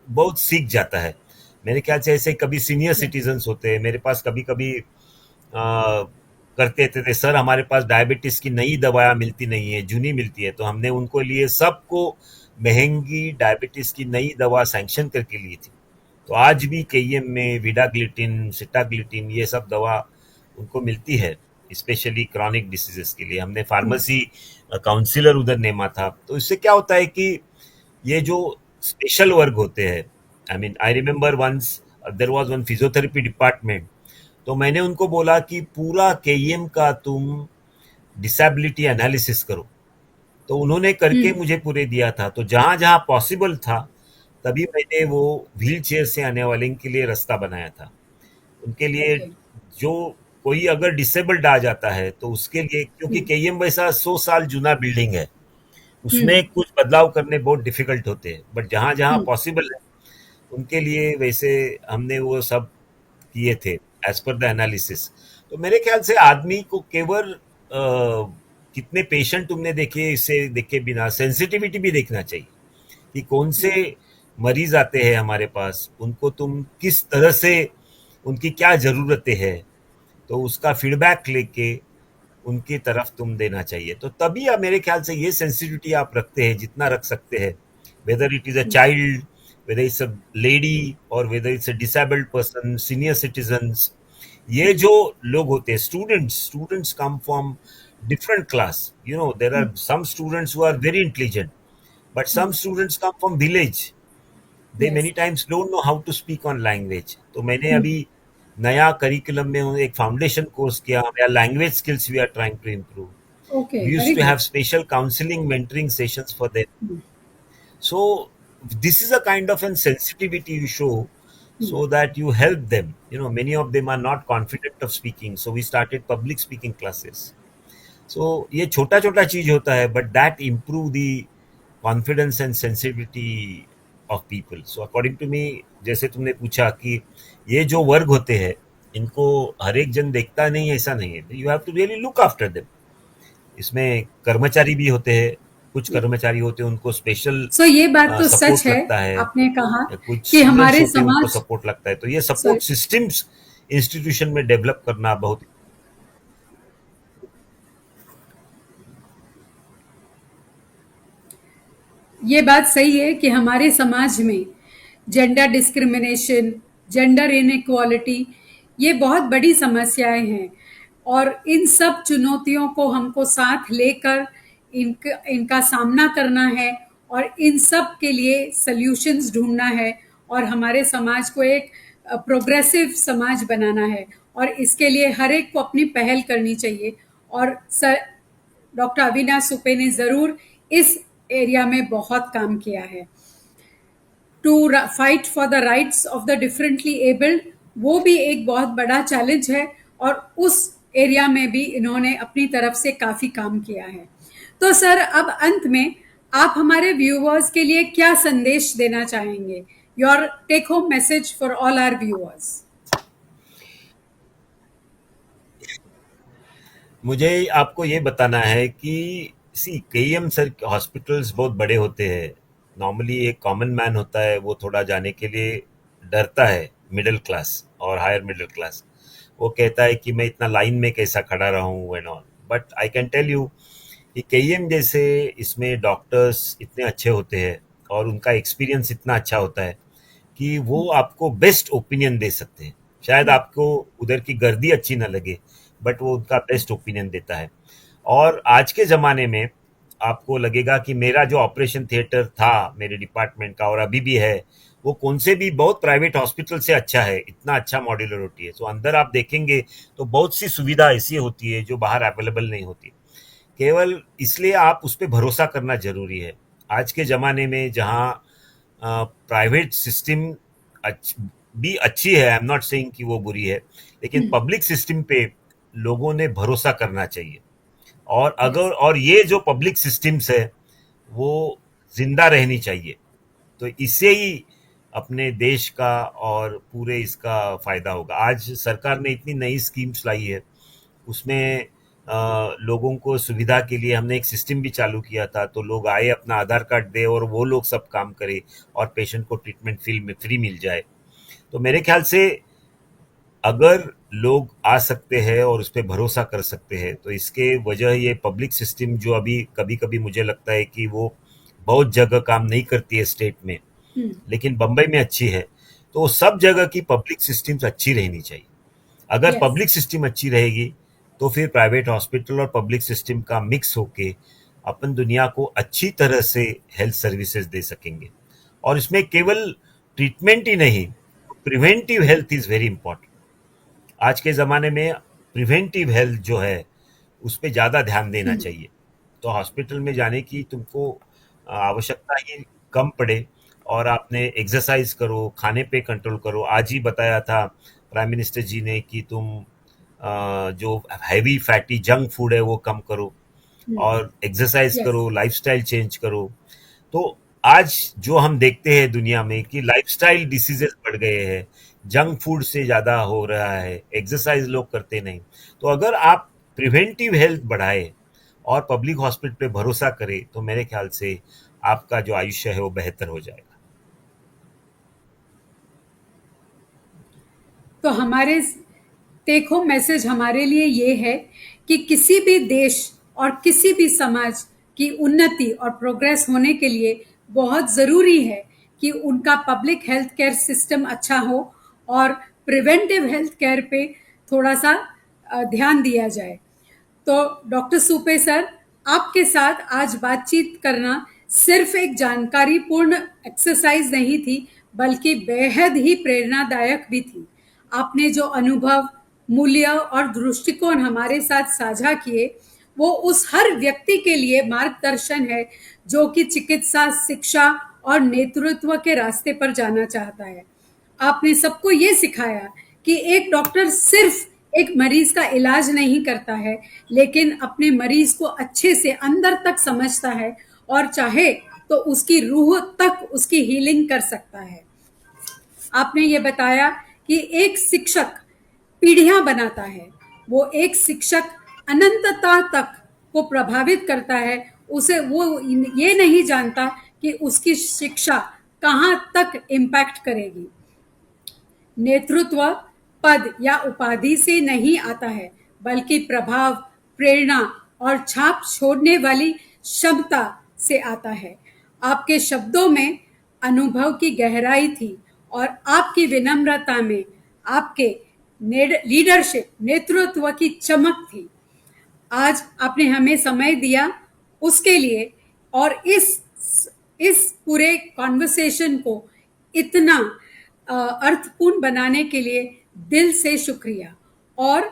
बहुत सीख जाता है। मेरे ख्याल से ऐसे कभी सीनियर यस। सिटीजन्स होते हैं, मेरे पास कभी कभी करते थे सर हमारे पास डायबिटीज की नई दवाया मिलती नहीं है, जूनी मिलती है। तो हमने उनको लिए सबको महंगी डायबिटीज की नई दवा सैंक्शन करके ली थी। तो आज भी केईएम में विडाग्लिटिन, सिटाग्लिटिन ये सब दवा उनको मिलती है, स्पेशली क्रॉनिक डिसीजेस के लिए। हमने फार्मेसी काउंसिलर उधर नेमा था। तो इससे क्या होता है कि ये जो स्पेशल वर्ग होते हैं, I mean I remember once there was one physiotherapy department. तो मैंने उनको बोला कि पूरा केईएम का तुम डिसेबिलिटी एनालिसिस करो। तो उन्होंने करके मुझे पूरे दिया था। तो जहां जहां पॉसिबल था तभी मैंने वो व्हील चेयर से आने वाले के लिए रास्ता बनाया था। उनके लिए ओके। जो कोई अगर डिसेबल्ड आ जाता है तो उसके लिए, क्योंकि केईएम वैसा 100 साल जुना बिल्डिंग है, उसमें कुछ बदलाव करने बहुत डिफिकल्ट होते हैं। बट जहां जहां पॉसिबल है उनके लिए वैसे हमने वो सब किए थे एज पर द एनालिसिस। तो मेरे ख्याल से आदमी को केवल कितने पेशेंट तुमने देखे इससे देखे बिना सेंसिटिविटी भी देखना चाहिए कि कौन से मरीज आते हैं हमारे पास, उनको तुम किस तरह से, उनकी क्या ज़रूरतें हैं, तो उसका फीडबैक लेके उनकी तरफ तुम देना चाहिए। तो तभी आप, मेरे ख्याल से ये सेंसिटिविटी आप रखते हैं जितना रख सकते हैं, whether it is a child, whether it's a lady और whether it's a disabled person, senior citizens. ये जो लोग होते हैं, students, students come from different class. You know, there are some students who are very intelligent, but some students come from village. They many yes. times don't know how to speak on language. तो मैंने अभी नया curriculum में एक foundation course किया, या language skills we are trying to improve. Okay, We used very to good. have special counseling, mentoring sessions for them. So this is a kind of an sensitivity you show so that you help them. You know, many of them are not confident of speaking, so we started public speaking classes. So ये छोटा छोटा चीज होता है, but that improve the confidence and sensitivity of people. So according to me, जैसे तुमने पूछा कि ये जो वर्ग होते हैं इनको हर एक जन देखता नहीं है, ऐसा नहीं है। You have to really look after them. इसमें कर्मचारी भी होते हैं, कुछ कर्मचारी होते हैं उनको स्पेशल सो ये बात तो सच सपोर्ट है। लगता है, आपने कहा या कुछ कि स्टूडेंट्स हमारे होते हैं उनको समाज, सपोर्ट लगता है। तो ये सॉरी, सपोर्ट सिस्टम्स इंस्टीट्यूशन में डेवलप करना बहुत। ये बात सही है कि हमारे समाज में जेंडर डिस्क्रिमिनेशन, जेंडर इनइक्वालिटी, ये बहुत बड़ी समस्याएं हैं। और इन सब चुनौतियों को हमको साथ लेकर इनका सामना करना है और इन सब के लिए सल्यूशंस ढूंढना है और हमारे समाज को एक प्रोग्रेसिव समाज बनाना है। और इसके लिए हर एक को अपनी पहल करनी चाहिए। और सर, डॉक्टर अविनाश सुपे ने ज़रूर इस एरिया में बहुत काम किया है। To fight for the rights of the differently abled, वो भी एक बहुत बड़ा चैलेंज है और उस एरिया में भी इन्होंने अपनी तरफ से काफ़ी काम किया है। तो सर, अब अंत में आप हमारे व्यूअर्स के लिए क्या संदेश देना चाहेंगे? Your take home message for all our viewers. मुझे आपको ये बताना है कि सी केईएम सर हॉस्पिटल्स बहुत बड़े होते हैं। नॉर्मली एक कॉमन मैन होता है, वो थोड़ा जाने के लिए डरता है, मिडिल क्लास और हायर मिडिल क्लास। वो कहता है कि मैं इतना लाइन में कैसा खड़ा रहूं and all. But I can tell you कि केईएम जैसे इसमें डॉक्टर्स इतने अच्छे होते हैं और उनका एक्सपीरियंस इतना अच्छा होता है कि वो आपको बेस्ट ओपिनियन दे सकते हैं। शायद आपको उधर की गर्दी अच्छी ना लगे, बट वो उनका बेस्ट ओपिनियन देता है। और आज के ज़माने में आपको लगेगा कि मेरा जो ऑपरेशन थिएटर था मेरे डिपार्टमेंट का और अभी भी है, वो कौन से भी बहुत प्राइवेट हॉस्पिटल से अच्छा है। इतना अच्छा मॉड्यूलर होती है। तो अंदर आप देखेंगे तो बहुत सी सुविधा ऐसी होती है जो बाहर अवेलेबल नहीं होती। केवल इसलिए आप उस पर भरोसा करना जरूरी है। आज के ज़माने में जहाँ प्राइवेट सिस्टम भी अच्छी है, आई एम नॉट सेइंग कि वो बुरी है, लेकिन पब्लिक सिस्टम पे लोगों ने भरोसा करना चाहिए। और यस। अगर, और ये जो पब्लिक सिस्टम्स है वो जिंदा रहनी चाहिए। तो इससे ही अपने देश का और पूरे इसका फायदा होगा। आज सरकार ने इतनी नई स्कीम्स लाई है, उसमें लोगों को सुविधा के लिए हमने एक सिस्टम भी चालू किया था। तो लोग आए, अपना आधार कार्ड दे और वो लोग सब काम करे और पेशेंट को ट्रीटमेंट फ्री मिल जाए। तो मेरे ख्याल से अगर लोग आ सकते हैं और उस पर भरोसा कर सकते हैं, तो इसके वजह ये पब्लिक सिस्टम जो अभी कभी कभी मुझे लगता है कि वो बहुत जगह काम नहीं करती है स्टेट में, हम्म, लेकिन बम्बई में अच्छी है। तो सब जगह की पब्लिक सिस्टम्स अच्छी रहनी चाहिए। अगर यस। पब्लिक सिस्टम अच्छी रहेगी तो फिर प्राइवेट हॉस्पिटल और पब्लिक सिस्टम का मिक्स होके अपन दुनिया को अच्छी तरह से हेल्थ सर्विसेज दे सकेंगे। और इसमें केवल ट्रीटमेंट ही नहीं, preventive health is very important. आज के ज़माने में प्रिवेंटिव हेल्थ जो है उस पर ज़्यादा ध्यान देना हम्म, चाहिए। तो हॉस्पिटल में जाने की तुमको आवश्यकता ही कम पड़े, और आपने एक्सरसाइज करो, खाने पे कंट्रोल करो। आज ही बताया था प्राइम मिनिस्टर जी ने कि तुम जो हैवी फैटी जंक फूड है वो कम करो, और एक्सरसाइज यस। करो, लाइफस्टाइल चेंज करो। तो आज जो हम देखते हैं दुनिया में कि लाइफस्टाइल डिसीजेस बढ़ गए हैं, जंक फूड से ज़्यादा हो रहा है, एक्सरसाइज लोग करते नहीं। तो अगर आप प्रिवेंटिव हेल्थ बढ़ाए और पब्लिक हॉस्पिटल पे भरोसा करें तो मेरे ख्याल से आपका जो आयुष्य है वो बेहतर हो जाएगा। तो हमारे टेक होम मैसेज हमारे लिए ये है कि किसी भी देश और किसी भी समाज की उन्नति और प्रोग्रेस होने के लिए बहुत ज़रूरी है कि उनका पब्लिक हेल्थ केयर सिस्टम अच्छा हो और प्रिवेंटिव हेल्थ केयर पे थोड़ा सा ध्यान दिया जाए। तो डॉक्टर सुपे सर, आपके साथ आज बातचीत करना सिर्फ एक जानकारीपूर्ण एक्सरसाइज नहीं थी, बल्कि बेहद ही प्रेरणादायक भी थी। आपने जो अनुभव, मूल्य और दृष्टिकोण हमारे साथ साझा किए, वो उस हर व्यक्ति के लिए मार्गदर्शन है जो कि चिकित्सा, शिक्षा और नेतृत्व के रास्ते पर जाना चाहता है। आपने सबको ये सिखाया कि एक डॉक्टर सिर्फ एक मरीज का इलाज नहीं करता है, लेकिन अपने मरीज को अच्छे से अंदर तक समझता है और चाहे तो उसकी रूह तक उसकी हीलिंग कर सकता है। आपने ये बताया कि एक शिक्षक पीढ़ियां बनाता है, वो एक शिक्षक अनंतता तक को प्रभावित करता है। उसे वो ये नहीं जानता कि उसकी शिक्षा कहाँ तक इम्पैक्ट करेगी। नेतृत्व पद या उपाधि से नहीं आता है, बल्कि प्रभाव, प्रेरणा और छाप छोड़ने वाली क्षमता से आता है। आपके शब्दों में अनुभव की गहराई थी और आपकी विनम्रता में आपके लीडरशिप, नेतृत्व की चमक थी। आज आपने हमें समय दिया उसके लिए, और इस पूरे कॉन्वर्सेशन को इतना अर्थपूर्ण बनाने के लिए दिल से शुक्रिया। और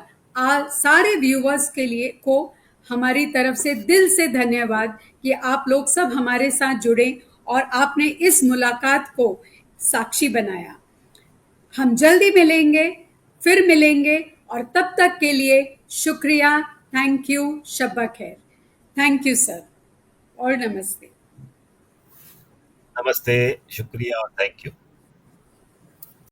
सारे व्यूवर्स के लिए को हमारी तरफ से दिल से धन्यवाद कि आप लोग सब हमारे साथ जुड़े और आपने इस मुलाकात को साक्षी बनाया। हम जल्दी मिलेंगे, फिर मिलेंगे, और तब तक के लिए शुक्रिया, थैंक यू, शब्बा खैर। थैंक यू सर, और नमस्ते। नमस्ते, शुक्रिया और थैंक यू।